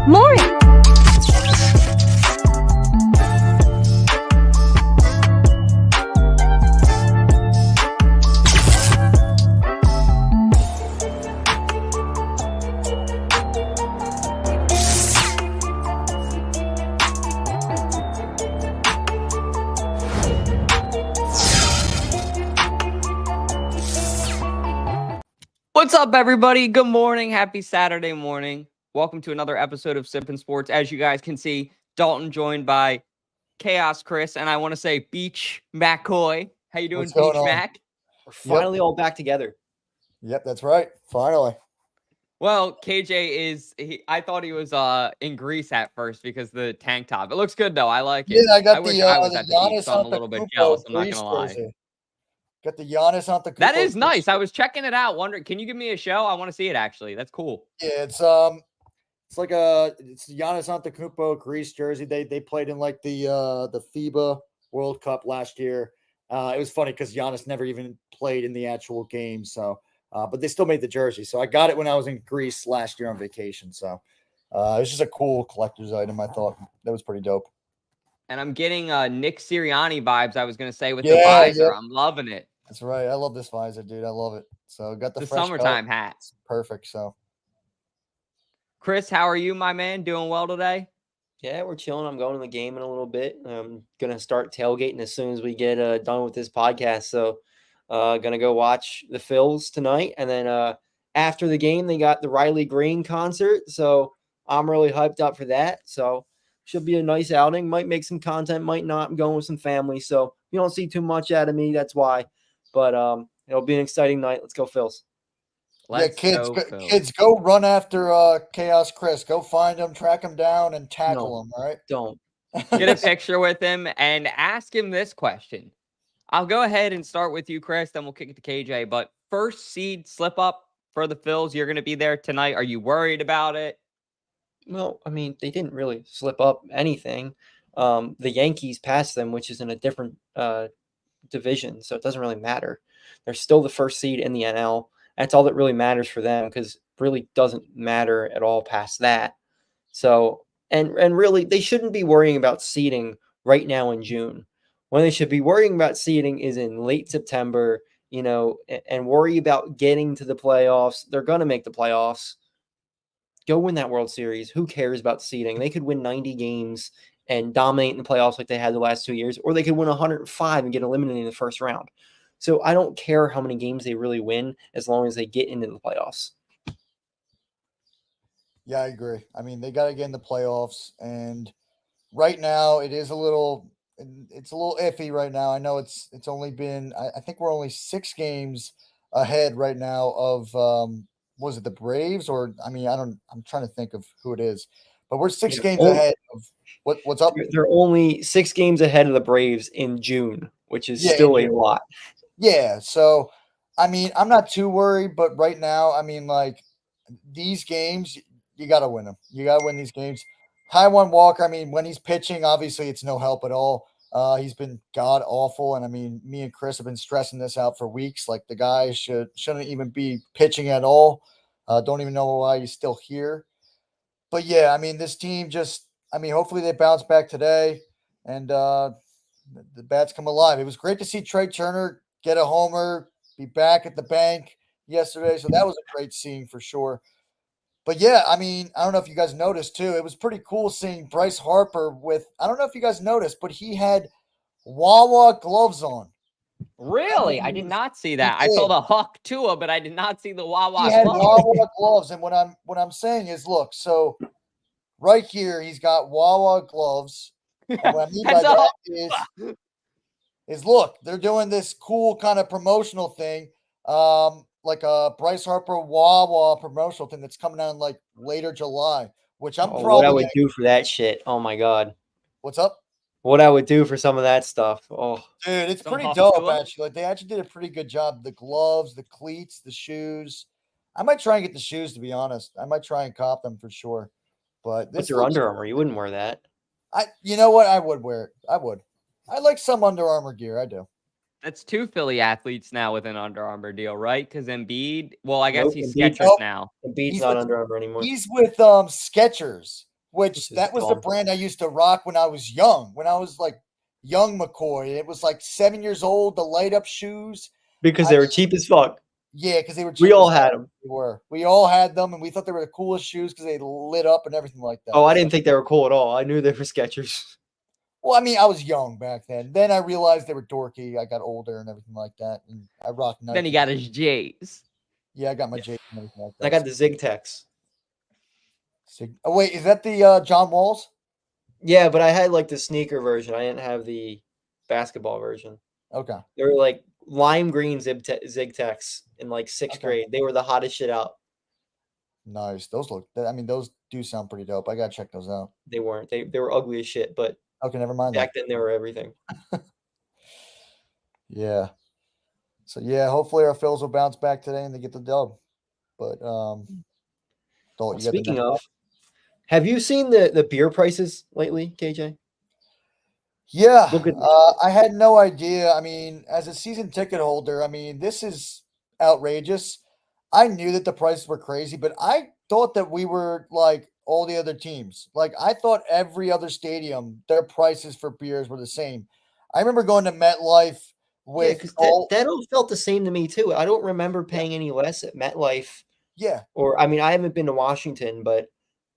Maury. What's up, everybody? Good morning. Happy Saturday morning. Welcome to another episode of Sippin' Sports. As you guys can see, Dalton joined by Chaos Chris, and I want to say Beach McCoy. How you doing, Beach Mac? We're finally all back together. Yep, that's right. Finally. Well, KJ I thought he was in Greece at first because the tank top. It looks good though. I like it. Yeah, I got wish the I was at the beach, Giannis so I'm a little bit jealous. I'm not gonna lie. Got the Giannis Antetokounmpo. That is nice. I was checking it out, wondering, can you give me a show? I want to see it actually. That's cool. Yeah, it's the Giannis Antetokounmpo Greece jersey. They played in like the FIBA World Cup last year. It was funny because Giannis never even played in the actual game, so but they still made the jersey. So I got it when I was in Greece last year on vacation. So it was just a cool collector's item. I thought that was pretty dope. And I'm getting Nick Sirianni vibes, I was going to say, with the visor. Yeah. I'm loving it. That's right. I love this visor, dude. I love it. So got the fresh summertime hat. It's perfect. So, Chris, how are you, my man? Doing well today? Yeah, we're chilling. I'm going to the game in a little bit. I'm going to start tailgating as soon as we get done with this podcast. So, going to go watch the Phillies tonight. And then after the game, they got the Riley Green concert. So, I'm really hyped up for that. So, should be a nice outing. Might make some content, might not. I'm going with some family. So, you don't see too much out of me. That's why. But it'll be an exciting night. Let's go, Phils. Kids, go run after Chaos Chris. Go find him, track him down, and tackle him. All right? Don't. Get a picture with him and ask him this question. I'll go ahead and start with you, Chris, then we'll kick it to KJ. But first seed slip up for the Phils, you're going to be there tonight. Are you worried about it? Well, I mean, they didn't really slip up anything. The Yankees passed them, which is in a different division, so it doesn't really matter. They're still the first seed in the NL. That's all that really matters for them, because it really doesn't matter at all past that. So, and really, they shouldn't be worrying about seeding right now in June. When they should be worrying about seeding is in late September, and worry about getting to the playoffs. They're going to make the playoffs. Go win that World Series. Who cares about seeding? They could win 90 games and dominate in the playoffs like they had the last 2 years, or they could win 105 and get eliminated in the first round. So I don't care how many games they really win as long as they get into the playoffs. Yeah, I agree. I mean, they got to get in the playoffs, and right now it's a little iffy right now. I know it's only been, I think we're only 6 games ahead right now of was it the Braves, or I'm trying to think of who it is, but we're 6 games ahead of what's up. They're only 6 games ahead of the Braves in June, which is still a lot. Yeah, so I'm not too worried, but right now, like these games, you got to win them. You got to win these games. Taijuan Walker, when he's pitching, obviously it's no help at all. He's been god awful, and me and Chris have been stressing this out for weeks. Like, the guy shouldn't even be pitching at all. Don't even know why he's still here. But yeah, this team just, hopefully they bounce back today, and the bats come alive. It was great to see Trey Turner get a homer, be back at the bank yesterday. So that was a great scene for sure. But yeah, I don't know if you guys noticed too. It was pretty cool seeing Bryce Harper I don't know if you guys noticed, but he had Wawa gloves on. Really? I did not see that. I saw the Hawk Tua, but I did not see the Wawa gloves. He had Wawa gloves. And what I'm saying is, look, so right here, he's got Wawa gloves. And what I mean by that is look, they're doing this cool kind of promotional thing, like a Bryce Harper Wawa promotional thing that's coming out in like later July, which I'm probably what I would do for that shit. Oh my God. What's up? What I would do for some of that stuff. Oh, dude, it's pretty dope, actually. Like, they actually did a pretty good job. The gloves, the cleats, the shoes. I might try and get the shoes, to be honest. I might try and cop them for sure. But this your Under Armour. You wouldn't wear that. You know what? I would wear it. I would. I like some Under Armour gear. I do. That's 2 Philly athletes now with an Under Armour deal, right? Because Embiid, well, I guess he's Skechers now. Embiid's not Under Armour anymore. He's with Skechers. which is that was the dumb. brand I used to rock when I was young. When I was like young McCoy, it was like 7 years old. The light up shoes. Because I they were cheap as fuck. Yeah, because they were cheap. We all as had hell. them. We were. We all had them, and we thought they were the coolest shoes because they lit up and everything like that. Oh, I didn't think they were cool at all. I knew they were Skechers. Well, I mean, I was young back then. Then I realized they were dorky. I got older and everything like that, and I rocked. Then he got his J's. Yeah, I got my J and everything like that. I got the Zig Techs. Oh wait, is that the John Walls? Yeah, but I had like the sneaker version. I didn't have the basketball version. Okay. They were like lime green Zig Techs in like sixth grade. They were the hottest shit out. Nice. Those look. I mean, those do sound pretty dope. I gotta check those out. They weren't. They were ugly as shit. But okay, never mind. Back then, they were everything. Yeah. So yeah, hopefully our Phils will bounce back today and they get the dub. But Dalton, speaking of, have you seen the beer prices lately, KJ? Yeah, I had no idea. I mean, as a season ticket holder, I mean, this is outrageous. I knew that the prices were crazy, but I thought that we were like all the other teams. Like, I thought every other stadium, their prices for beers were the same. I remember going to MetLife with because that all felt the same to me too. I don't remember paying any less at MetLife. Yeah. Or, I mean, I haven't been to Washington, but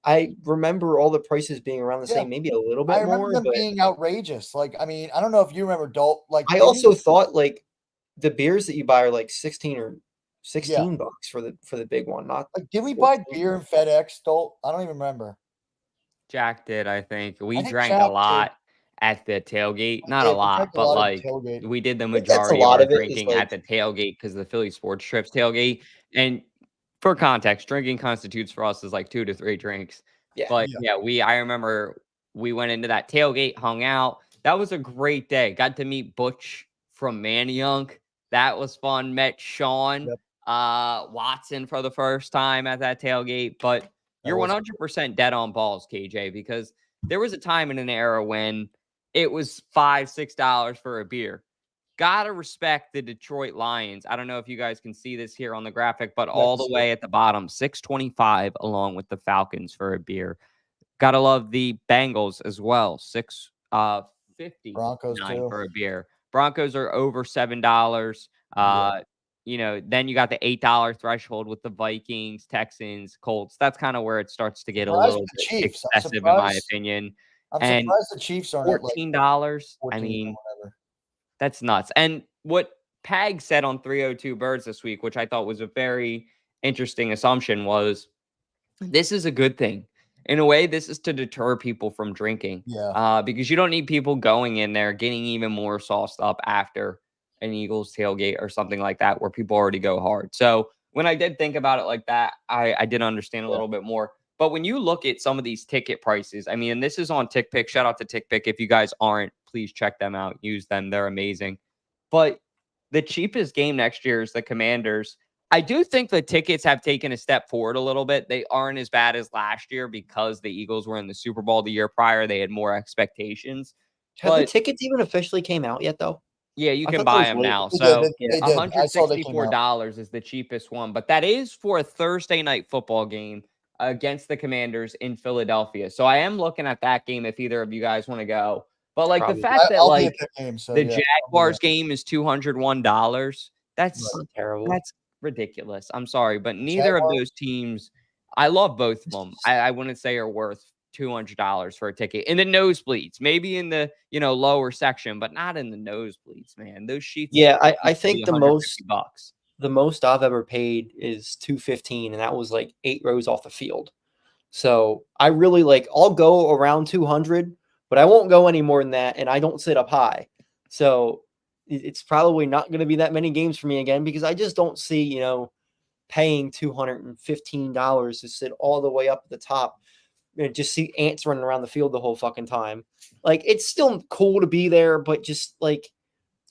I remember all the prices being around the same, maybe a little bit more. I remember them being outrageous. Like, I mean, I don't know if you remember, Dalt. Like, I also thought like the beers that you buy are like 16 or 16 bucks for the big one. Not like, did we buy beer in FedEx, Dalt? I don't even remember. Jack did, I think. We drank a lot at the tailgate. Not a lot, but like we did the majority of our drinking at the tailgate because the Philly Sports Trips tailgate. And for context, drinking constitutes for us is like 2 to 3 drinks. Yeah. But I remember we went into that tailgate, hung out. That was a great day. Got to meet Butch from Manayunk. That was fun. Met Sean Watson for the first time at that tailgate. But you're 100% dead on balls, KJ, because there was a time in an era when it was $5, $6 for a beer. Gotta respect the Detroit Lions. I don't know if you guys can see this here on the graphic, but all the way at the bottom, $6.25 along with the Falcons for a beer. Gotta love the Bengals as well, $6.50 Broncos too for a beer. Broncos are over $7. You know, then you got the $8 threshold with the Vikings, Texans, Colts. That's kind of where it starts to get a little bit excessive, in my opinion. I'm surprised the Chiefs aren't $14. I mean, that's nuts. And what Pag said on 302 Birds this week, which I thought was a very interesting assumption, was this is a good thing. In a way, this is to deter people from drinking. Yeah. Because you don't need people going in there getting even more sauced up after an Eagles tailgate or something like that where people already go hard. So when I did think about it like that, I did understand a little bit more. But when you look at some of these ticket prices, I mean, and this is on TickPick. Shout out to TickPick. If you guys aren't, please check them out. Use them. They're amazing. But the cheapest game next year is the Commanders. I do think the tickets have taken a step forward a little bit. They aren't as bad as last year because the Eagles were in the Super Bowl the year prior. They had more expectations. Have the tickets even officially came out yet, though? Yeah, you can buy them now. So $164 is the cheapest one. But that is for a Thursday night football game against the Commanders in Philadelphia. So I am looking at that game if either of you guys want to go. But like the fact that like the Jaguars game is $201, that's terrible. That's ridiculous. I'm sorry, but neither of those teams, I love both of them. I wouldn't say are worth $200 for a ticket in the nosebleeds, maybe in the lower section, but not in the nosebleeds, man. Those sheets. Yeah, I think the most I've ever paid is $215, and that was like 8 rows off the field. So I really I'll go around 200, but I won't go any more than that, and I don't sit up high. So it's probably not going to be that many games for me again because I just don't see, paying $215 to sit all the way up at the top and just see ants running around the field the whole fucking time. Like, it's still cool to be there, but just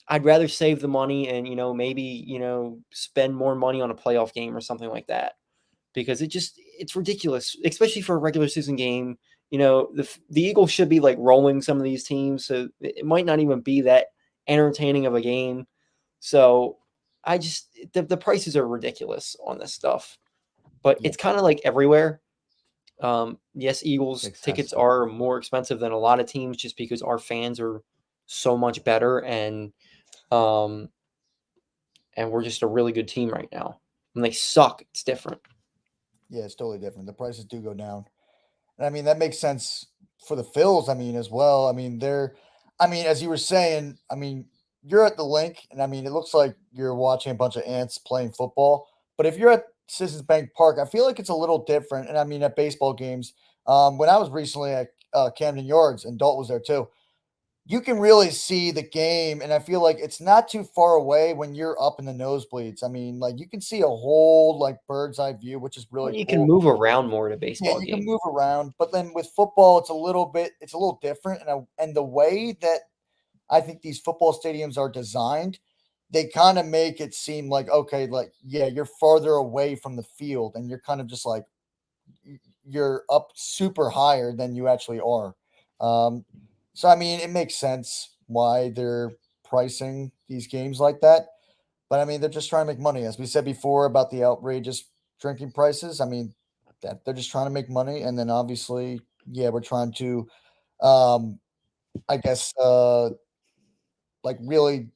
I'd rather save the money and, maybe, spend more money on a playoff game or something like that because it's ridiculous, especially for a regular season game. The Eagles should be rolling some of these teams. So it might not even be that entertaining of a game. So the prices are ridiculous on this stuff, but it's kind of everywhere. Yes, Eagles tickets Excessive. are more expensive than a lot of teams just because our fans are so much better, and we're just a really good team right now. When they suck, it's different. Yeah, it's totally different. The prices do go down. And I mean, that makes sense for the Phils, I mean, as well. I mean, as you were saying, I mean, you're at the link, and I mean, it looks like you're watching a bunch of ants playing football. But if you're at Citizens Bank Park, I feel like it's a little different. And I mean, at baseball games, when I was recently at Camden Yards, and Dalt was there too, you can really see the game, and I feel like it's not too far away when you're up in the nosebleeds. I mean, like, you can see a whole, like, bird's eye view, which is Well, really you can cool. move around more in a Yeah, baseball you can game. move around, but then with football, it's a little different, and the way that I think these football stadiums are designed, they kind of make it seem like, okay, like, yeah, you're farther away from the field, and you're kind of just like you're up super higher than you actually are. Um, so I mean, it makes sense why they're pricing these games like that. But I mean, they're just trying to make money, as we said before about the outrageous drinking prices. I mean, that they're just trying to make money, and then obviously, yeah, we're trying to, um, I guess, like, really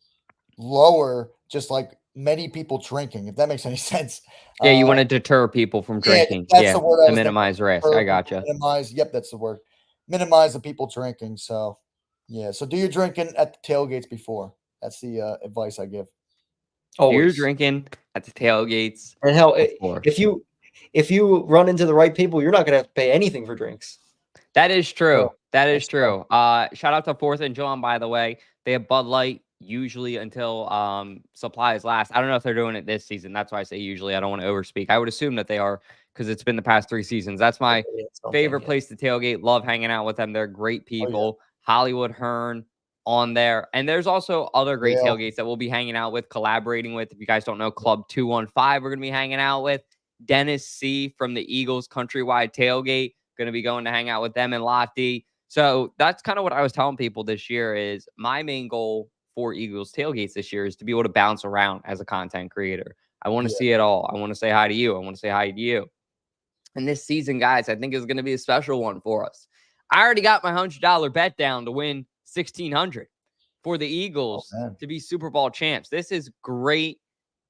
lower just like many people drinking, if that makes any sense. Yeah, you Uh, want to deter people from yeah, drinking. that's Yeah, the word I to was thinking. minimize risk. Deter I people, gotcha. minimize. Yep, that's the word. Minimize the people drinking. So, yeah. So, do your drinking at the tailgates before. That's the advice I give. Do your Always. drinking at the tailgates And hell, before. if you run into the right people, you're not gonna have to pay anything for drinks. That is true. So, That is that's true. true. Shout out to 4th and John, by the way. They have Bud Light usually until supplies last. I don't know if they're doing it this season. That's why I say usually. I don't want to overspeak. I would assume that they are because it's been the past 3 seasons. That's my It's something, favorite yeah. place to tailgate. Love hanging out with them. They're great Oh yeah, people. Hollywood Hearn on there. And there's also other great Dale. tailgates that we'll be hanging out with, collaborating with. If you guys don't know, Club 215, we're going to be hanging out with. Dennis C. from the Eagles Countrywide Tailgate. Going to be going to hang out with them in Lofty. So that's kind of what I was telling people this year is my main goal for Eagles tailgates this year is to be able to bounce around as a content creator. I want to Yeah, see it all. I want to say hi to you. I want to say hi to you. And this season, guys, I think is going to be a special one for us. I already got my $100 bet down to win 1,600 for the oh Eagles man, to be Super Bowl champs. This is great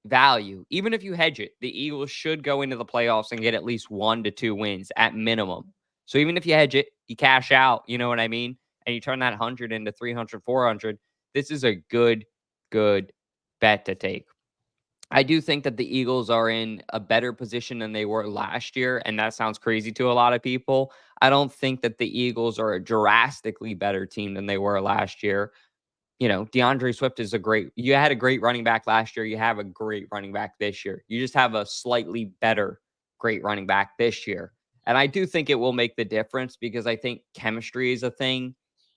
value. Even if you hedge it, the Eagles should go into the playoffs and get at least 1 to 2 wins at minimum. So even if you hedge it, you cash out, you know what I mean? And you turn that 100 into 300, 400. This is a good bet to take. I do think that the Eagles are in a better position than they were last year, and that sounds crazy to a lot of people. I don't think that the Eagles are a drastically better team than they were last year. You know, DeAndre Swift is you had a great running back last year. You have a great running back this year. You just have a slightly better great running back this year. And I do think it will make the difference because I think chemistry is a thing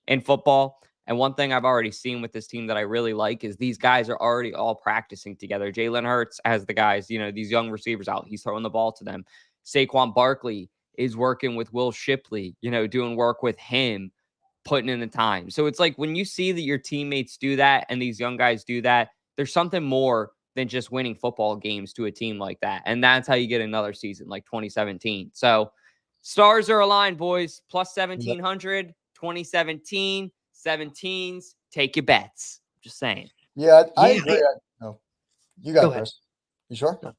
in football. And one thing I've already seen with this team that I really like is these guys are already all practicing together. Jalen Hurts has the guys, these young receivers out. He's throwing the ball to them. Saquon Barkley is working with Will Shipley, doing work with him, putting in the time. So it's like when you see that your teammates do that and these young guys do that, there's something more than just winning football games to a team like that. And that's how you get another season like 2017. So stars are aligned, boys. Plus 1,700, 2017, 17s. Take your bets. Just saying. yeah, I Yeah, agree. No, you got go it, ahead. Chris. You sure? No,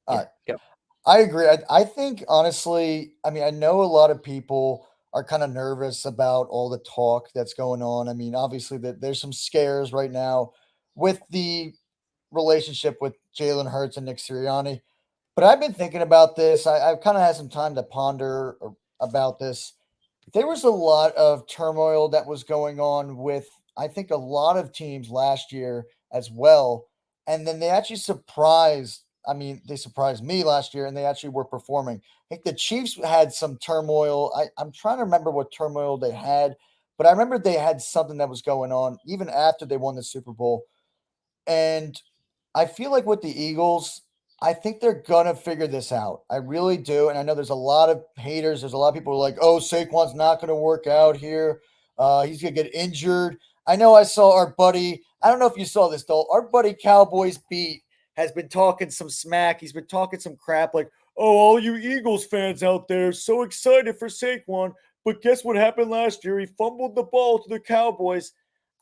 All yeah, right. go. I agree. I think honestly, I mean, I know a lot of people are kind of nervous about all the talk that's going on. I mean, obviously that there's some scares right now with the relationship with Jalen Hurts and Nick Sirianni. But I've been thinking about this. I've kind of had some time to ponder about this. There was a lot of turmoil that was going on with, I think, a lot of teams last year as well. And then they actually surprised. I mean, they surprised me last year, and they actually were performing. I think the Chiefs had some turmoil. I'm trying to remember what turmoil they had, but I remember they had something that was going on even after they won the Super Bowl. And I feel like with the Eagles, I think they're gonna figure this out. I really do. And I know there's a lot of haters. There's a lot of people who are like, oh, Saquon's not gonna work out here. He's gonna get injured. I know I saw our buddy, I don't know if you saw this though. Our buddy Cowboys Beat has been talking some smack. He's been talking some crap like, oh, all you Eagles fans out there, so excited for Saquon. But guess what happened last year? He fumbled the ball to the Cowboys.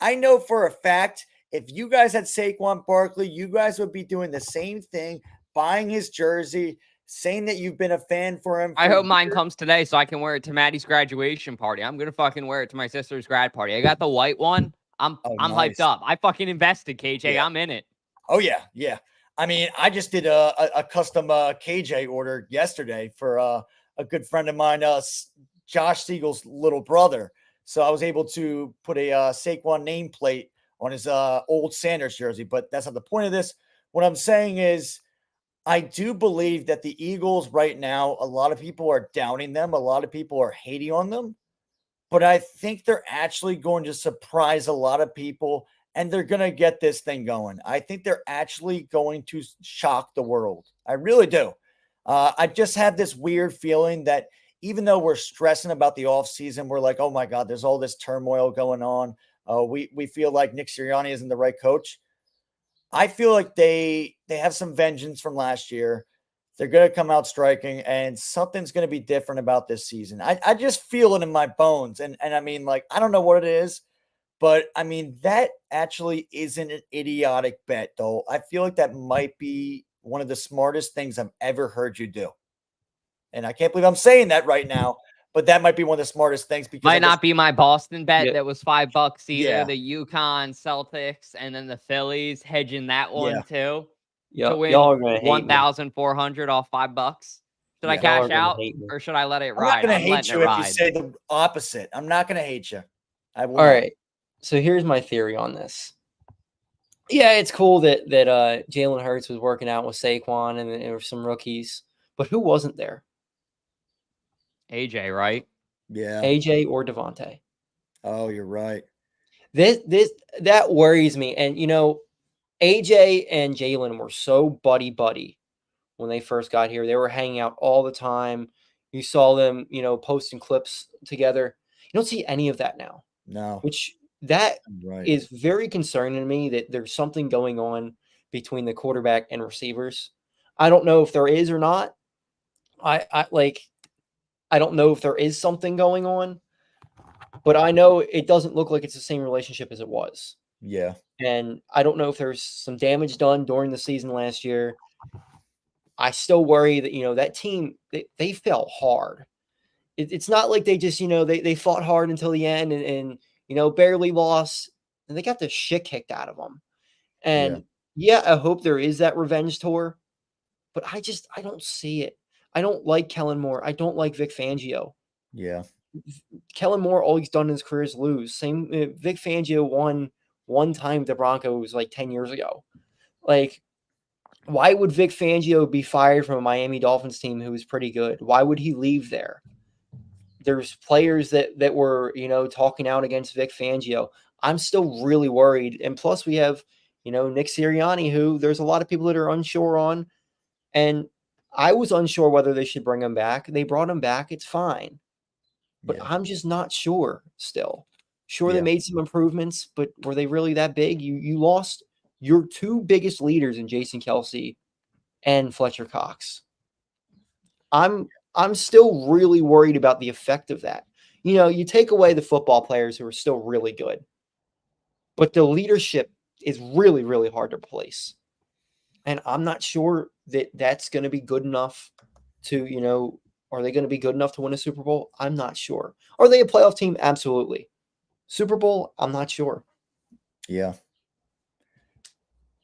I know for a fact, if you guys had Saquon Barkley, you guys would be doing the same thing, buying his jersey, saying that you've been a fan for him. I hope mine comes today so I can wear it to Maddie's graduation party. I'm gonna fucking wear it to my sister's grad party. I got the white one. I'm nice. hyped up. I fucking invested, KJ. Yeah. I'm in it. Oh yeah, yeah. I mean, I just did a custom KJ order yesterday for a good friend of mine, Josh Siegel's little brother. So I was able to put a Saquon nameplate on his old Sanders jersey. But that's not the point of this. What I'm saying is, I do believe that the Eagles right now, a lot of people are downing them. A lot of people are hating on them. But I think they're actually going to surprise a lot of people and they're going to get this thing going. I think they're actually going to shock the world. I really do. I just have this weird feeling that even though we're stressing about the offseason, we're like, oh my God, there's all this turmoil going on. We feel like Nick Sirianni isn't the right coach. I feel like they have some vengeance from last year. They're going to come out striking, and something's going to be different about this season. I just feel it in my bones. And I mean, like, I don't know what it is, but I mean, that actually isn't an idiotic bet, though. I feel like that might be one of the smartest things I've ever heard you do. And I can't believe I'm saying that right now, but that might be one of the smartest things because Might not be my Boston bet Yeah. that was $5 either. Yeah. The UConn Celtics and then the Phillies hedging that one too. Yeah, To win y'all are gonna hate me. 1,400 off $5. Should I Yeah. Y'all are cash gonna out hate me. or should I let it I'm not ride? going to I'm hate letting you it if you ride. say the opposite. I'm not going to hate you. I will All not. right. So here's my theory on this. Yeah, it's cool that Jalen Hurts was working out with Saquon and there were some rookies, but who wasn't there? AJ, right? Yeah. AJ or Devontae? Oh, you're right. That worries me. And you know, AJ and Jalen were so buddy when they first got here. They were hanging out all the time. You saw them, you know, posting clips together. You don't see any of that now. No. Which that Right. is very concerning to me that there's something going on between the quarterback and receivers. I don't know if there is or not. I don't know if there is something going on, but I know it doesn't look like it's the same relationship as it was. Yeah. And I don't know if there's some damage done during the season last year. I still worry that, you know, that team, they fell hard. It's not like they just, you know, they fought hard until the end and you know, barely lost, and they got the shit kicked out of them. And yeah, I hope there is that revenge tour, but I don't see it. I don't like Kellen Moore. I don't like Vic Fangio. Yeah. Kellen Moore, all he's done in his career is lose. Same, Vic Fangio won one time with the Broncos like 10 years ago. Like, why would Vic Fangio be fired from a Miami Dolphins team who was pretty good? Why would he leave there? There's players that were, you know, talking out against Vic Fangio. I'm still really worried. And plus we have, you know, Nick Sirianni, who there's a lot of people that are unsure on. And I was unsure whether they should bring him back. They brought him back. It's fine. But I'm just not sure still. Sure, they made some improvements, but were they really that big? You lost your two biggest leaders in Jason Kelce and Fletcher Cox. I'm still really worried about the effect of that. You know, you take away the football players who are still really good, but the leadership is really, really hard to replace. And I'm not sure that that's going to be good enough to, you know, are they going to be good enough to win a Super Bowl? I'm not sure. Are they a playoff team? Absolutely. Super Bowl? I'm not sure. Yeah.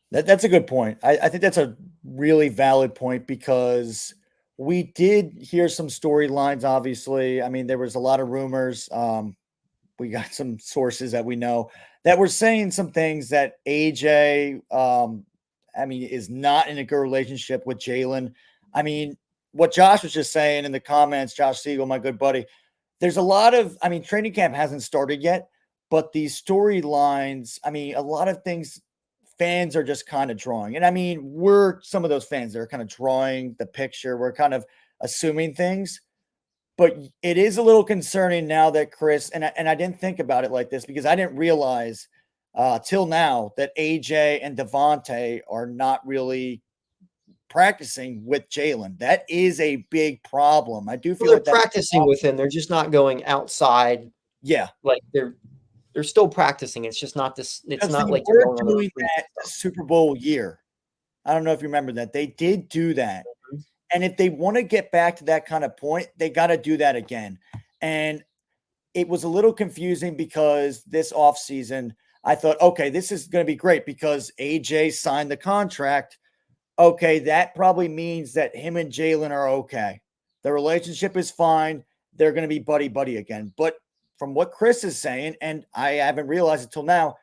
That's a good point. I think that's a really valid point because we did hear some storylines, obviously. I mean, there was a lot of rumors. We got some sources that we know that were saying some things that AJ, I mean, is not in a good relationship with Jalen. I mean, what Josh was just saying in the comments, Josh Siegel, my good buddy, there's a lot of, I mean, training camp hasn't started yet, but these storylines, I mean, a lot of things fans are just kind of drawing. And I mean, we're some of those fans that are kind of drawing the picture. We're kind of assuming things, but it is a little concerning now that Chris, and I didn't think about it like this because I didn't realize till now that AJ and Devontae are not really practicing with Jalen. That is a big problem. I do feel They're like that's practicing with him. They're just not going outside. Yeah. Like they're still practicing. It's just not this. It's Because not they like were they're going on the doing retreats that and stuff. Super Bowl year. I don't know if you remember that. They did do that. Mhm. And if they want to get back to that kind of point, they got to do that again. And it was a little confusing because this offseason, I thought, okay, this is going to be great because AJ signed the contract. Okay, that probably means that him and Jalen are okay. The relationship is fine. They're going to be buddy-buddy again. But from what Chris is saying, and I haven't realized it till now,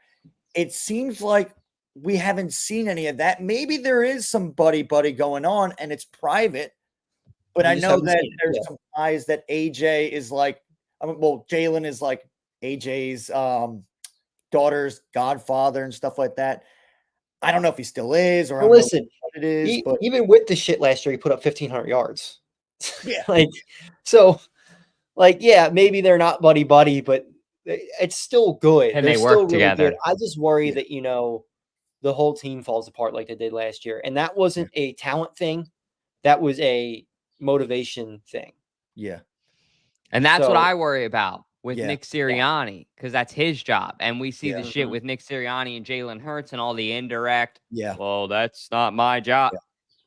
it seems like we haven't seen any of that. Maybe there is some buddy-buddy going on and it's private, but We I just know haven't that seen it. there's Yeah. some ties that AJ is like, Jalen is like AJ's daughter's godfather and stuff like that. I don't know if he still is, or I Well, don't know listen, what it is, but even with the shit last year, he put up 1,500 yards. yeah, Yeah, maybe they're not buddy buddy, but it's still good. And They're they still work really together. good. I just worry Yeah. that the whole team falls apart like they did last year, and that wasn't a talent thing. That was a motivation thing. yeah, And that's what So- I worry about with Yeah. Nick Sirianni, because that's his job. And we see Yeah. the shit Mhm. with Nick Sirianni and Jalen Hurts and all the indirect. yeah, Well, that's not my job. Yeah.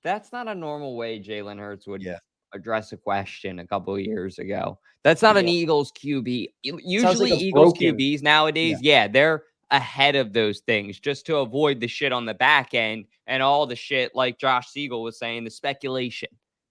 That's not a normal way Jalen Hurts would Yeah. address a question a couple of years ago. That's not an Yeah. Eagles QB. Sounds Usually like a Eagles broken- QBs nowadays, yeah, they're ahead of those things just to avoid the shit on the back end and all the shit like Josh Siegel was saying, the speculation.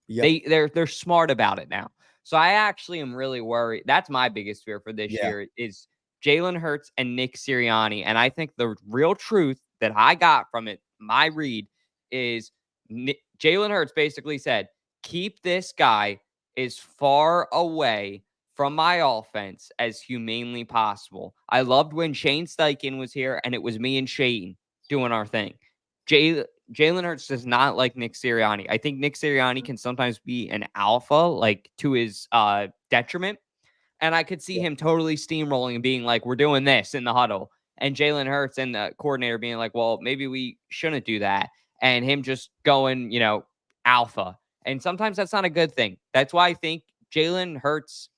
Yep. They're smart about it now. So I actually am really worried. That's my biggest fear for this Yeah. year is Jalen Hurts and Nick Sirianni. And I think the real truth that I got from it, my read, is Jalen Hurts basically said, keep this guy as far away from my offense as humanely possible. I loved when Shane Steichen was here and it was me and Shane doing our thing. Jalen Hurts does not like Nick Sirianni. I think Nick Sirianni can sometimes be an alpha, like to his detriment. And I could see him totally steamrolling and being like, we're doing this in the huddle. And Jalen Hurts and the coordinator being like, well, maybe we shouldn't do that. And him just going, alpha. And sometimes that's not a good thing. That's why I think Jalen Hurts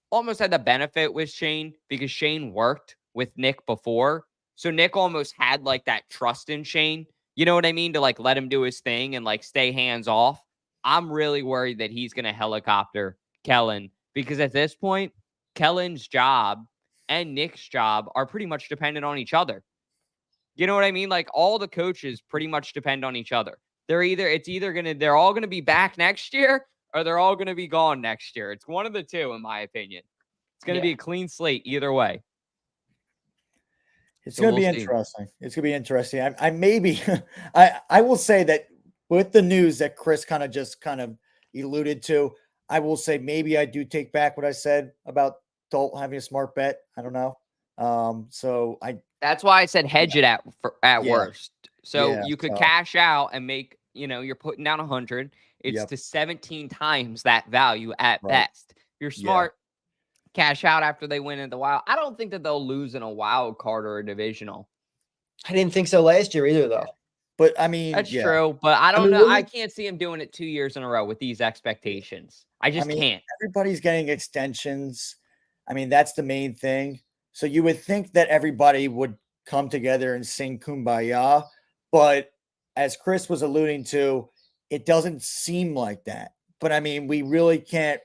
almost had the benefit with Shane because Shane worked with Nick before. So Nick almost had like that trust in Shane. You know what I mean? To like let him do his thing and like stay hands off. I'm really worried that he's going to helicopter Kellen because at this point, Kellen's job and Nick's job are pretty much dependent on each other. You know what I mean? Like all the coaches pretty much depend on each other. They're all going to be back next year or they're all going to be gone next year. It's one of the two, in my opinion. It's going to be a clean slate either way. It's So going to we'll be see. interesting. It's going to be interesting. I maybe I will say that with the news that Chris kind of alluded to, I will say maybe I do take back what I said about Dalton having a smart bet. I don't know. That's why I said hedge it at worst. So you could so- cash out and make, you're putting down 100. It's Yep. to 17 times that value at Right. best. You're smart. Cash out after they win in the wild. I don't think that they'll lose in a wild card or a divisional. I didn't think so last year either, though. But I mean, That's true, but I don't mean, know. when I you- can't see him doing it 2 years in a row with these expectations. I just can't. everybody's getting extensions. I mean, that's the main thing. So you would think that everybody would come together and sing Kumbaya, but as Chris was alluding to, it doesn't seem like that. But I mean, we really can't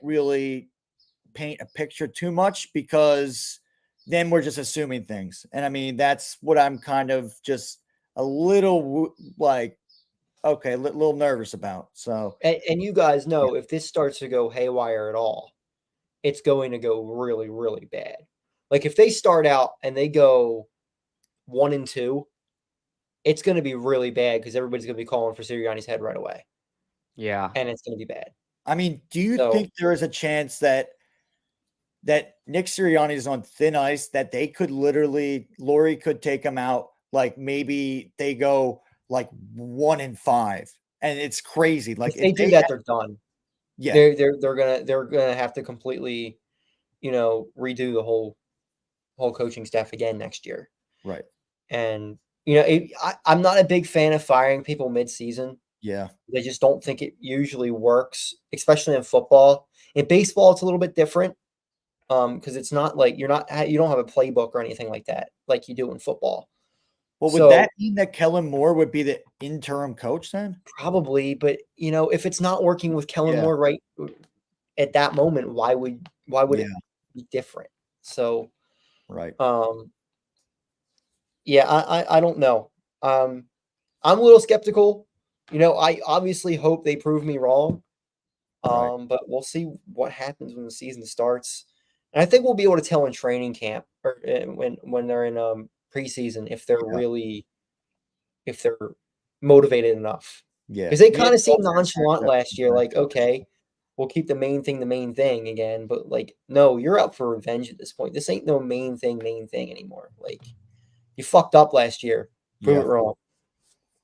paint a picture too much because then we're just assuming things. And I mean, that's what I'm kind of just a little like, okay, a little nervous about. So, And you guys know if this starts to go haywire at all, it's going to go really, really bad. Like if they start out and they go 1-2, it's going to be really bad because everybody's going to be calling for Sirianni's head right away. Yeah. And it's going to be bad. I mean, do you think there is a chance that Nick Sirianni is on thin ice, that they could Laurie could take him out? Like maybe they go like 1-5 and it's crazy. Like If they do that, they're done. Yeah. They're gonna have to completely, redo the whole coaching staff again next year. Right. And I'm not a big fan of firing people mid-season. Yeah. They just don't think it usually works, especially in football. In baseball, it's a little bit different because it's not like you don't have a playbook or anything like that like you do in football. Well, would So that mean that Kellen Moore would be the interim coach then? probably, but if it's not working with Kellen Yeah. Moore right at that moment, why would Yeah. it be different? So Right. yeah, I don't know. I'm a little skeptical. I obviously hope they prove me wrong. Right. But we'll see what happens when the season starts. And I think we'll be able to tell in training camp or when they're in preseason if they're Yeah. really if they're motivated enough. Yeah. Because they Me and kind of seemed Dalton are nonchalant last year, like, okay, we'll keep the main thing again. But like, no, you're up for revenge at this point. This ain't no main thing anymore. Like, you fucked up last year. Prove it wrong.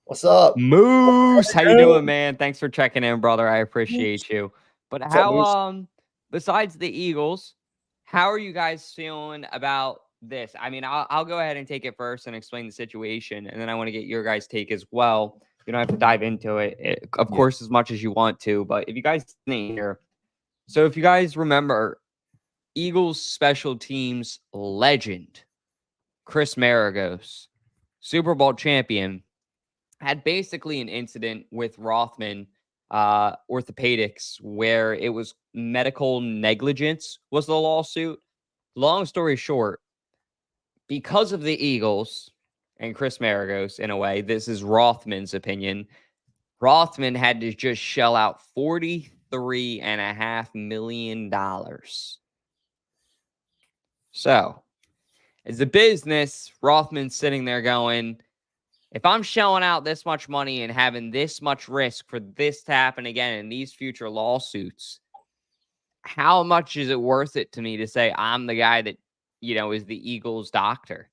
What's up? Moose, how you doing, man? Thanks for checking in, brother. I appreciate you. But What's up, Moose? how besides the Eagles, how are you guys feeling about this? I mean, I'll go ahead and take it first and explain the situation, and then I want to get your guys' take as well. You don't have to dive into it, of course, as much as you want to. But if you guys didn't hear, so if you guys remember, Eagles special teams legend Chris Maragos, Super Bowl champion, had basically an incident with Rothman Orthopaedics where it was medical negligence was the lawsuit. Long story short, because of the Eagles and Chris Maragos, in a way, this is Rothman's opinion. Rothman had to just shell out $43.5 million. So, as a business, Rothman's sitting there going, if I'm shelling out this much money and having this much risk for this to happen again in these future lawsuits, how much is it worth it to me to say I'm the guy that, is the Eagles doctor?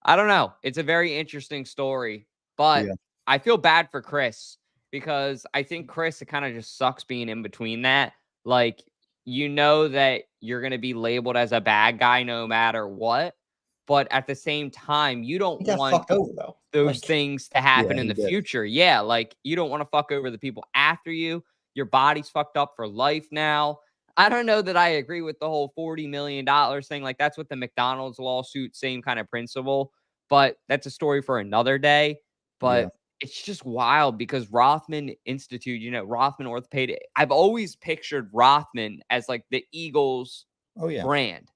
I don't know. It's a very interesting story, but I feel bad for Chris because I think Chris, it kind of just sucks being in between that. Like, that you're going to be labeled as a bad guy no matter what. But at the same time, you don't He got want fucked over though. those things to happen in the future. Yeah, like you don't want to fuck over the people after you. Your body's fucked up for life now. I don't know that I agree with the whole $40 million thing. Like that's what the McDonald's lawsuit, same kind of principle, but that's a story for another day. But it's just wild because Rothman Institute, Rothman Orthopaedics. I've always pictured Rothman as like the Eagles brand.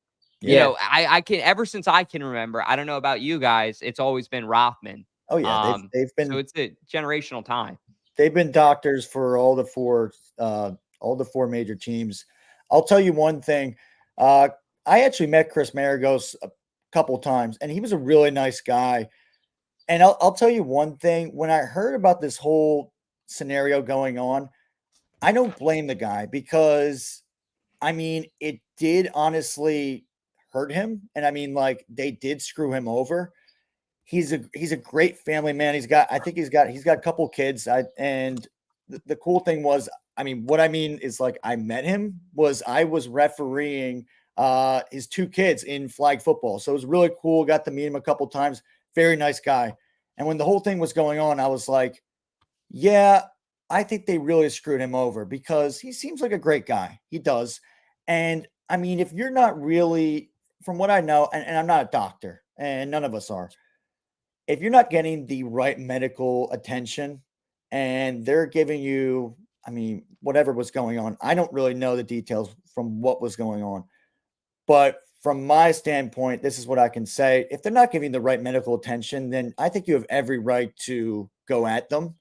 I can ever since I can remember. I don't know about you guys. It's always been Rothman. Oh yeah, they've been. So it's a generational time. They've been doctors for all the four major teams. I'll tell you one thing. I actually met Chris Maragos a couple times, and he was a really nice guy. And I'll tell you one thing. When I heard about this whole scenario going on, I don't blame the guy because, I mean, it did honestly hurt him, and I mean, like they did screw him over. He's a great family man. He's got a couple kids. And the cool thing was, I mean, what I mean is like I met him I was refereeing his two kids in flag football. So it was really cool. Got to meet him a couple times. Very nice guy. And when the whole thing was going on, I was like, yeah, I think they really screwed him over because he seems like a great guy. He does. And I mean, if you're not really, from what I know, and I'm not a doctor and none of us are, if you're not getting the right medical attention and they're giving you, I mean, whatever was going on, I don't really know the details from what was going on. But from my standpoint, this is what I can say. If they're not giving the right medical attention, then I think you have every right to go at them.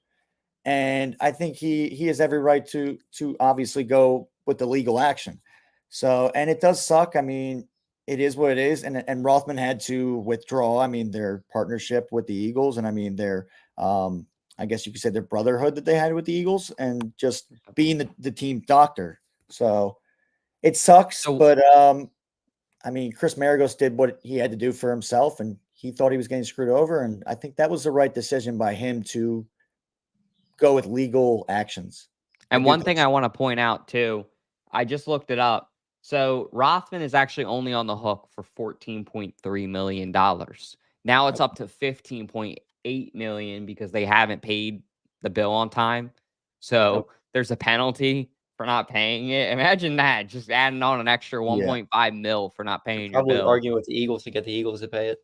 And I think he has every right to obviously go with the legal action. So, and it does suck. I mean, it is what it is. And Rothman had to withdraw. I mean, their partnership with the Eagles, and I mean their I guess you could say their brotherhood that they had with the Eagles, and just being the team doctor. So it sucks, but I mean, Chris Maragos did what he had to do for himself, and he thought he was getting screwed over. And I think that was the right decision by him to go with legal actions. And one thing I want to point out too, I just looked it up. So Rothman is actually only on the hook for $14.3 million. Now it's up to $15.8 million because they haven't paid the bill on time. So there's a penalty for not paying it. Imagine that, just adding on an extra 1.5 mil for not paying your Probably bill. arguing with the Eagles to get the Eagles to pay it.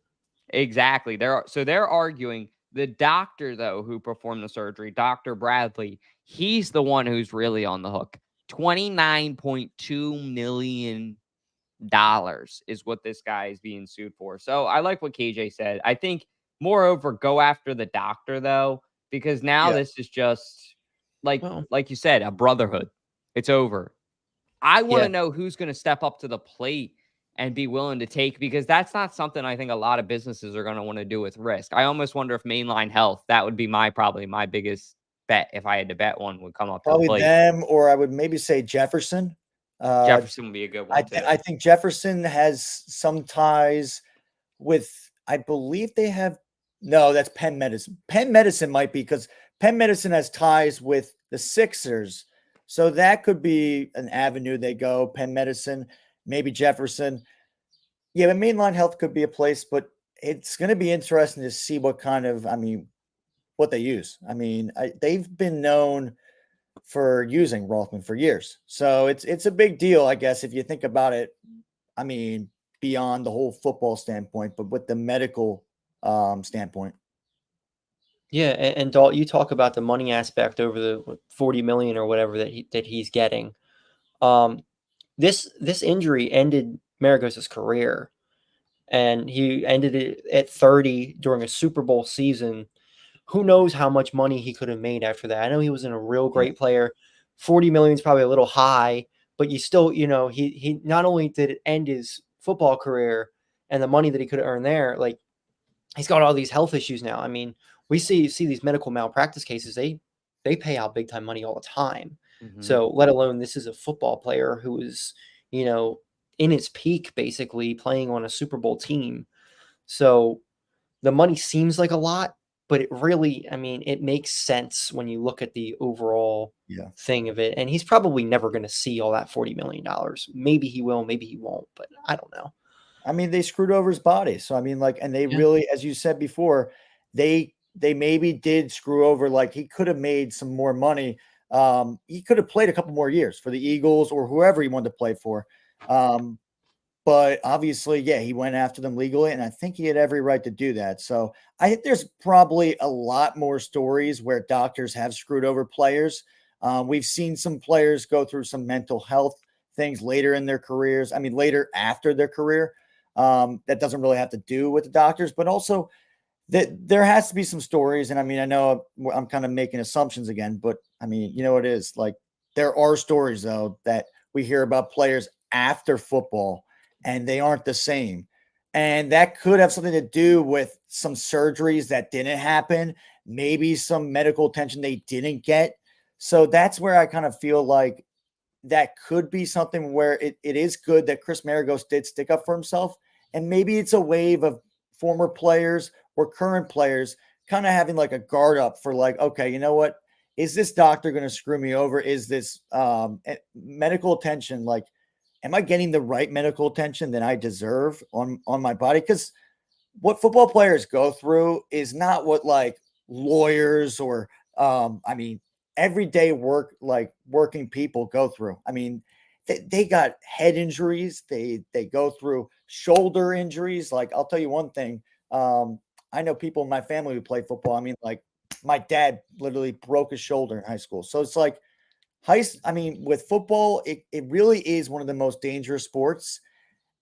Exactly. They're arguing. The doctor, though, who performed the surgery, Dr. Bradley, he's the one who's really on the hook. $29.2 million is what this guy is being sued for. So I like what KJ said. I think, moreover, go after the doctor, though, because now this is just like you said, a brotherhood. It's over. I want to know who's going to step up to the plate and be willing to take, because that's not something I think a lot of businesses are going to want to do with risk. I almost wonder if Mainline Health, that would be probably my biggest bet if I had to bet one, would come up to the plate. Them, or I would maybe say Jefferson. Jefferson would be a good one. I think Jefferson has some ties with, I believe they have, no, that's Penn Medicine. Penn Medicine might be, because Penn Medicine has ties with the Sixers. So that could be an avenue they go. Penn Medicine, maybe Jefferson. Yeah, but Mainline Health could be a place, but it's going to be interesting to see what kind of, what they use. They've been known for using Rothman for years. So it's a big deal, I guess, if you think about it. Beyond the whole football standpoint, but with the medical standpoint. Yeah, and Dalton, you talk about the money aspect over the $40 million or whatever that he's getting. This injury ended Maragos's career, and he ended it at 30 during a Super Bowl season. Who knows how much money he could have made after that? I know he was a real great player. 40 million is probably a little high, but you still, he not only did it end his football career and the money that he could earn there, like, he's got all these health issues now. We see these medical malpractice cases. They pay out big time money all the time. Mm-hmm. So let alone this is a football player who is, in his peak, basically playing on a Super Bowl team. So the money seems like a lot, but it really, it makes sense when you look at the overall thing of it. And he's probably never going to see all that $40 million. Maybe he will, maybe he won't, but I don't know. They screwed over his body. So, and they really, as you said before, they maybe did screw over. Like, he could have made some more money. He could have played a couple more years for the Eagles or whoever he wanted to play for. But obviously, he went after them legally, and I think he had every right to do that. So I think there's probably a lot more stories where doctors have screwed over players. We've seen some players go through some mental health things later in their careers. Later after their career. That doesn't really have to do with the doctors, but also that there has to be some stories. And I know I'm kind of making assumptions again, but it is like, there are stories though that we hear about players after football and they aren't the same. And that could have something to do with some surgeries that didn't happen, maybe some medical attention they didn't get. So that's where I kind of feel like that could be something where it is good that Chris Maragos did stick up for himself. And maybe it's a wave of former players or current players kind of having like a guard up for like, okay, you know what? Is this doctor going to screw me over? Is this medical attention? Like, am I getting the right medical attention that I deserve on my body? Because what football players go through is not what like lawyers or, everyday working people go through. They got head injuries. They go through shoulder injuries. Like, I'll tell you one thing. I know people in my family who play football. Like, my dad literally broke his shoulder in high school. So it's like with football, it really is one of the most dangerous sports.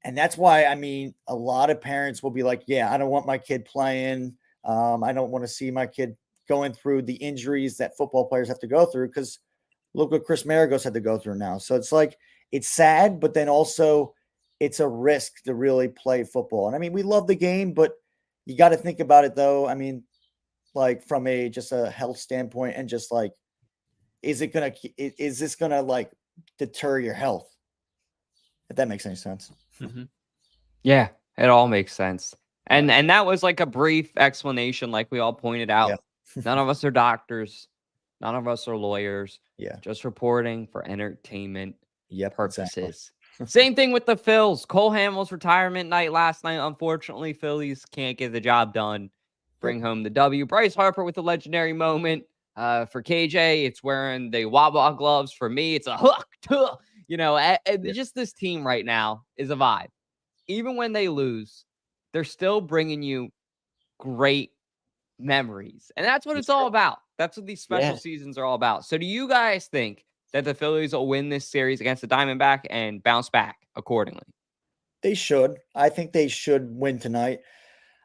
And that's why, a lot of parents will be like, I don't want my kid playing. I don't want to see my kid going through the injuries that football players have to go through, because look what Chris Maragos had to go through now. So it's like, it's sad, but then also it's a risk to really play football. And we love the game, but you got to think about it though. Like from just a health standpoint, and just like, is this going to like deter your health? If that makes any sense. Mm-hmm. Yeah, it all makes sense. And that was like a brief explanation, like we all pointed out. None of us are doctors. None of us are lawyers. Just reporting for entertainment purposes. Exactly. Same thing with the Phils. Cole Hamels' retirement night last night. Unfortunately, Phillies can't get the job done. Bring home the W. Bryce Harper with a legendary moment. For KJ, it's wearing the wah-wah gloves. For me, it's a hook. Just this team right now is a vibe. Even when they lose, they're still bringing you great memories. And that's what it's all about. That's what these special seasons are all about. So do you guys think that the Phillies will win this series against the Diamondback and bounce back accordingly? They should. I think they should win tonight.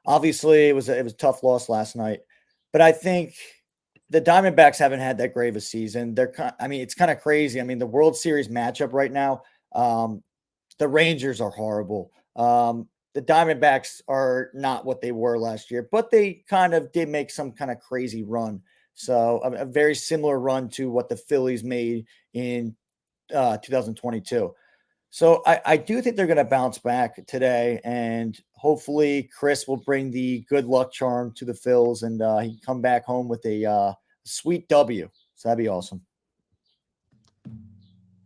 Obviously, it was a tough loss last night, but I think the Diamondbacks haven't had that great of a season. It's kind of crazy. I mean, the World Series matchup right now, the Rangers are horrible. The Diamondbacks are not what they were last year, but they kind of did make some kind of crazy run. So a very similar run to what the Phillies made in 2022. So I do think they're going to bounce back today, and hopefully Chris will bring the good luck charm to the Phils, and he can come back home with a sweet W. So that'd be awesome.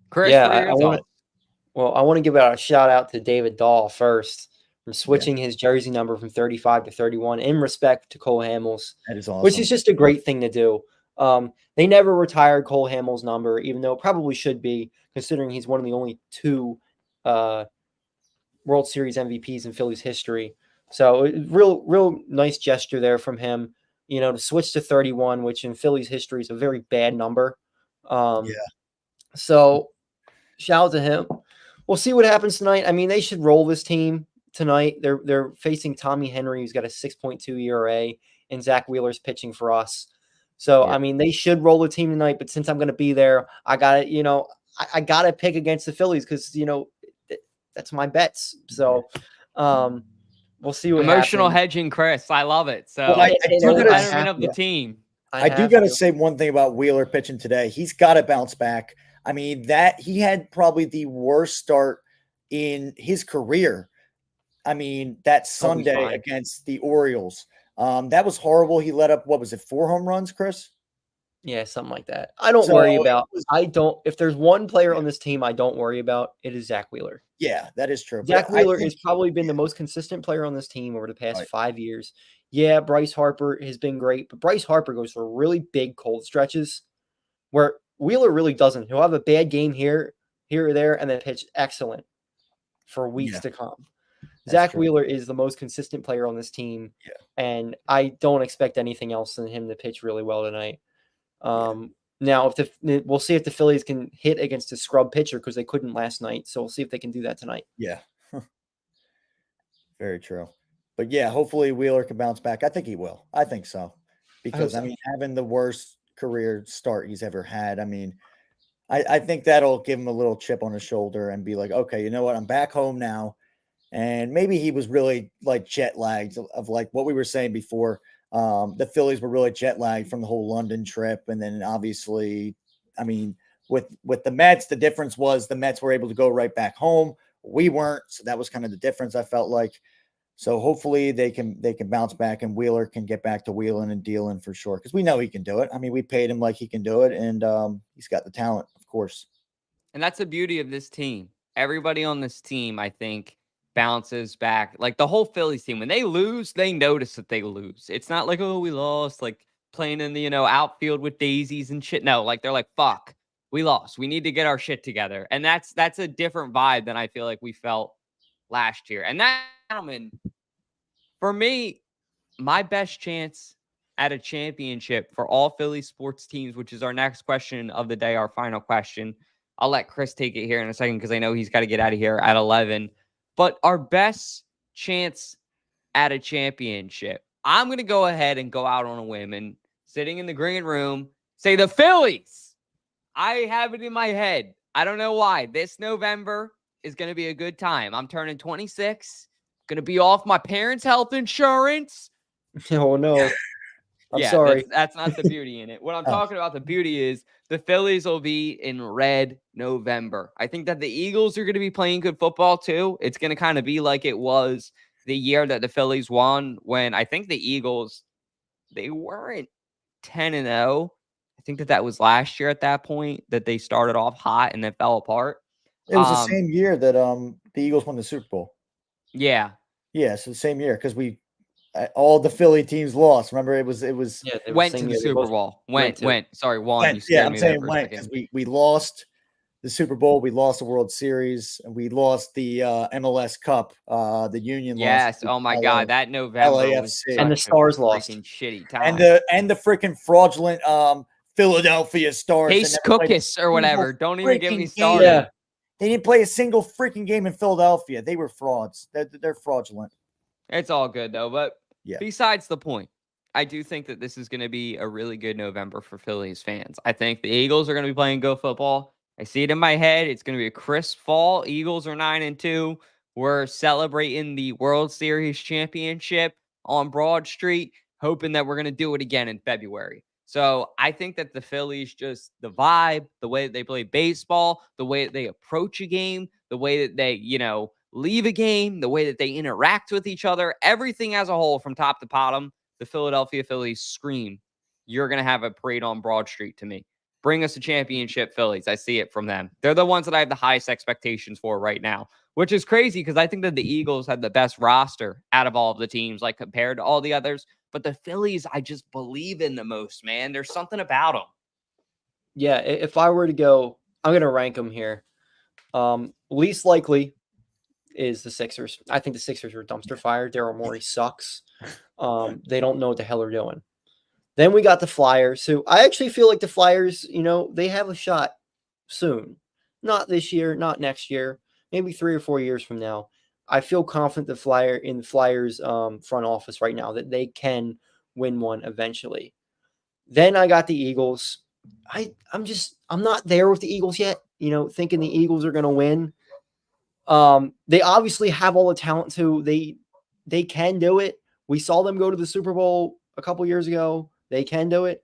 Chris, I want to give a shout out to David Dahl first for switching his jersey number from 35 to 31 in respect to Cole Hamels. That is awesome. Which is just a great thing to do. They never retired Cole Hamels' number, even though it probably should be, considering he's one of the only 2 World Series MVPs in Phillies history. So real nice gesture there from him, to switch to 31, which in Phillies history is a very bad number. So shout out to him. We'll see what happens tonight. I mean, they should roll this team tonight. They're facing Tommy Henry, who's got a 6.2 ERA, and Zach Wheeler's pitching for us. So, I mean, they should roll the team tonight, but since I'm going to be there, I got to, I got to pick against the Phillies because, that's my bets. So, we'll see what Emotional happens. hedging, Chris. I love it. So, I do the team. I do got to say one thing about Wheeler pitching today. He's got to bounce back. I mean, he had probably the worst start in his career. I mean, that Sunday against the Orioles. That was horrible. He let up, 4 home runs, Chris? Yeah, something like that. If there's one player on this team I don't worry about, it is Zach Wheeler. Yeah, that is true. Zach Wheeler has probably been the most consistent player on this team over the past 5 years. Yeah, Bryce Harper has been great, but Bryce Harper goes for really big cold stretches where Wheeler really doesn't. He'll have a bad game here or there, and then pitch excellent for weeks to come. Zach Wheeler is the most consistent player on this team, and I don't expect anything else than him to pitch really well tonight. Now, we'll see if the Phillies can hit against a scrub pitcher because they couldn't last night. So we'll see if they can do that tonight. Yeah, very true. But yeah, hopefully Wheeler can bounce back. I think he will. I think so because I mean, having the worst career start he's ever had. I mean, I think that'll give him a little chip on his shoulder and be like, okay, you know what? I'm back home now. And maybe he was really like jet lagged of like what we were saying before. The Phillies were really jet lagged from the whole London trip. And then obviously, I mean, with the Mets, the difference was the Mets were able to go right back home. We weren't. So that was kind of the difference, I felt like. So hopefully they can bounce back and Wheeler can get back to wheeling and dealing for sure. Because we know he can do it. I mean, we paid him like he can do it. And he's got the talent, of course. And that's the beauty of this team. Everybody on this team, I think, bounces back. Like the whole Phillies team, when they lose, they notice that they lose. It's not like, oh, we lost, like playing in the, outfield with daisies and shit. No, like they're like, fuck, we lost. We need to get our shit together. And that's a different vibe than I feel like we felt last year. And that, gentlemen, for me, my best chance at a championship for all Philly sports teams, which is our next question of the day, our final question. I'll let Chris take it here in a second because I know he's got to get out of here at 11. But our best chance at a championship, I'm going to go ahead and go out on a whim and sitting in the green room, say the Phillies. I have it in my head. I don't know why. This November is going to be a good time. I'm turning 26, going to be off my parents' health insurance. Oh, no. I'm sorry. That's not the beauty in it. What I'm talking about, the beauty is the Phillies will be in red November. I think that the Eagles are going to be playing good football too. It's going to kind of be like it was the year that the Phillies won when I think the Eagles, they weren't 10-0. I think that was last year at that point that they started off hot and then fell apart. It was the same year that the Eagles won the Super Bowl. Yeah. Yeah, so the same year because we all the Philly teams lost. Remember, it was Yeah, they were Went to saying the they Super both Bowl. went to. Went. Sorry, won. You yeah, scared I'm me there saying for a went second. because we lost the Super Bowl, we lost the World Series, and we lost the MLS Cup. The Union lost Yes. to Oh my LA, God, that November was LAFC, And the such a Stars lost. freaking shitty and time. the freaking fraudulent Philadelphia Stars. Case that never played a Cookus or single whatever. Don't even get me freaking started. Yeah. They didn't play a single freaking game in Philadelphia. They were frauds. They're fraudulent. It's all good though. But Yeah. besides the point, I do think that this is going to be a really good November for Phillies fans. I think the Eagles are going to be playing good football. I see it in my head. It's going to be a crisp fall. Eagles are 9-2. We're celebrating the World Series championship on Broad Street, hoping that we're going to do it again in February. So I think that the Phillies, just the vibe, the way that they play baseball, the way that they approach a game, the way that they, leave a game, the way that they interact with each other, everything as a whole from top to bottom, the Philadelphia Phillies scream, you're going to have a parade on Broad Street to me. Bring us a championship, Phillies. I see it from them. They're the ones that I have the highest expectations for right now, which is crazy because I think that the Eagles had the best roster out of all of the teams, like compared to all the others. But the Phillies, I just believe in the most, man. There's something about them. Yeah, if I were to go, I'm going to rank them here. Least likely is the Sixers. I think the Sixers are dumpster fire. Daryl Morey sucks. They don't know what the hell they're doing. Then we got the Flyers, who I actually feel like the Flyers, they have a shot soon. Not this year, not next year, maybe 3 or 4 years from now. I feel confident the Flyers front office right now that they can win one eventually. Then I got the Eagles. I'm not there with the Eagles yet, thinking the Eagles are going to win. They obviously have all the talent to. They can do it. We saw them go to the Super Bowl a couple years ago. They can do it.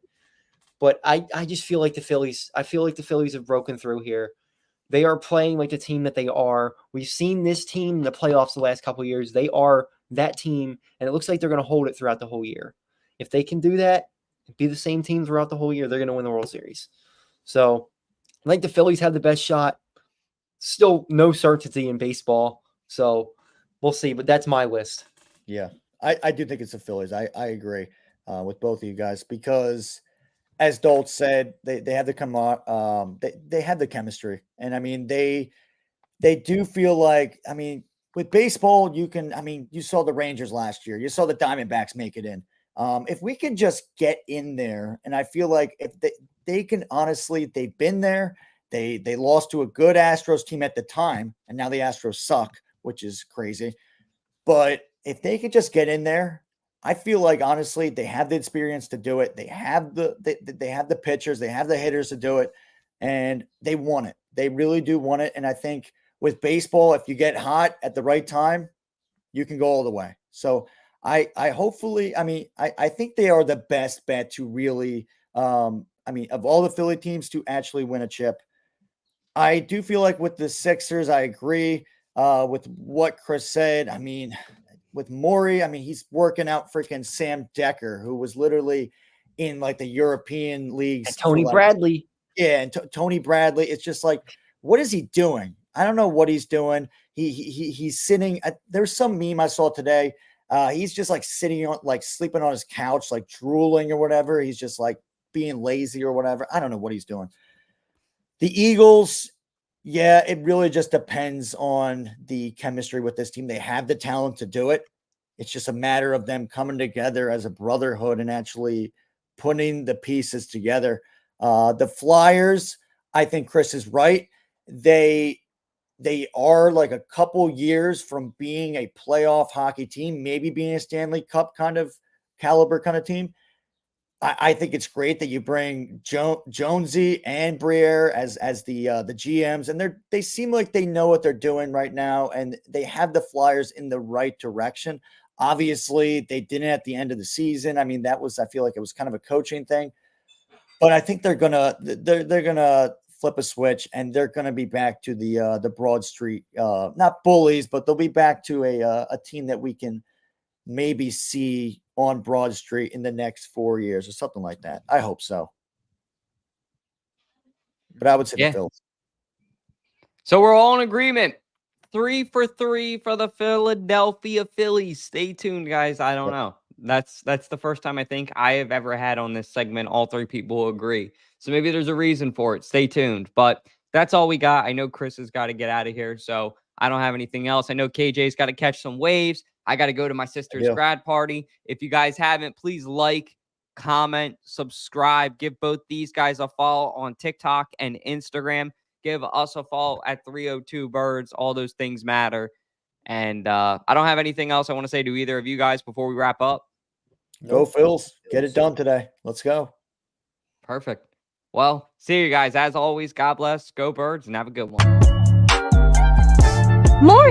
But I just feel like the Phillies have broken through here. They are playing like the team that they are. We've seen this team in the playoffs the last couple of years. They are that team, and it looks like they're going to hold it throughout the whole year. If they can do that, be the same team throughout the whole year, they're going to win the World Series. So I think the Phillies have the best shot. Still no certainty in baseball, so we'll see. But that's my list. Yeah, I do think it's the Phillies. I agree with both of you guys because, as Dolt said, they have they have the chemistry, and I mean they do feel like, I mean, with baseball you saw the Rangers last year, you saw the Diamondbacks make it in. If we can just get in there, and I feel like if they can, honestly, they've been there. They lost to a good Astros team at the time, and now the Astros suck, which is crazy. But if they could just get in there, I feel like, honestly, they have the experience to do it. They have they have the pitchers, they have the hitters to do it, and they want it. They really do want it. And I think with baseball, if you get hot at the right time, you can go all the way. So I hopefully, I think they are the best bet to really, of all the Philly teams to actually win a chip. I do feel like with the Sixers, I agree with what Chris said. I mean, with Morey, he's working out freaking Sam Decker, who was literally in like the European leagues. And Tony Bradley. Yeah, and Tony Bradley. It's just like, what is he doing? I don't know what he's doing. He's sitting. There's some meme I saw today. He's just like sitting on, like sleeping on his couch, like drooling or whatever. He's just like being lazy or whatever. I don't know what he's doing. The Eagles, yeah, it really just depends on the chemistry with this team. They have the talent to do it. It's just a matter of them coming together as a brotherhood and actually putting the pieces together. The Flyers, I think Chris is right. They are like a couple years from being a playoff hockey team, maybe being a Stanley Cup kind of caliber kind of team. I think it's great that you bring Jonesy and Briere as the GMs, and they seem like they know what they're doing right now, and they have the Flyers in the right direction. Obviously, they didn't at the end of the season. I feel like it was kind of a coaching thing, but I think they're gonna flip a switch, and they're gonna be back to the Broad Street, not bullies, but they'll be back to a team that we can maybe see on Broad Street in the next 4 years or something like that. I hope so. But I would say the Phillies. So we're all in agreement. 3 for 3 for the Philadelphia Phillies. Stay tuned, guys. I don't know. That's the first time I think I have ever had on this segment. All three people agree. So maybe there's a reason for it. Stay tuned. But that's all we got. I know Chris has got to get out of here, so I don't have anything else. I know KJ's got to catch some waves. I got to go to my sister's grad party. If you guys haven't, please like, comment, subscribe. Give both these guys a follow on TikTok and Instagram. Give us a follow at 302 Birds. All those things matter. And I don't have anything else I want to say to either of you guys before we wrap up. Go Phils. Get it done today. Let's go. Perfect. Well, see you guys. As always, God bless. Go Birds and have a good one. More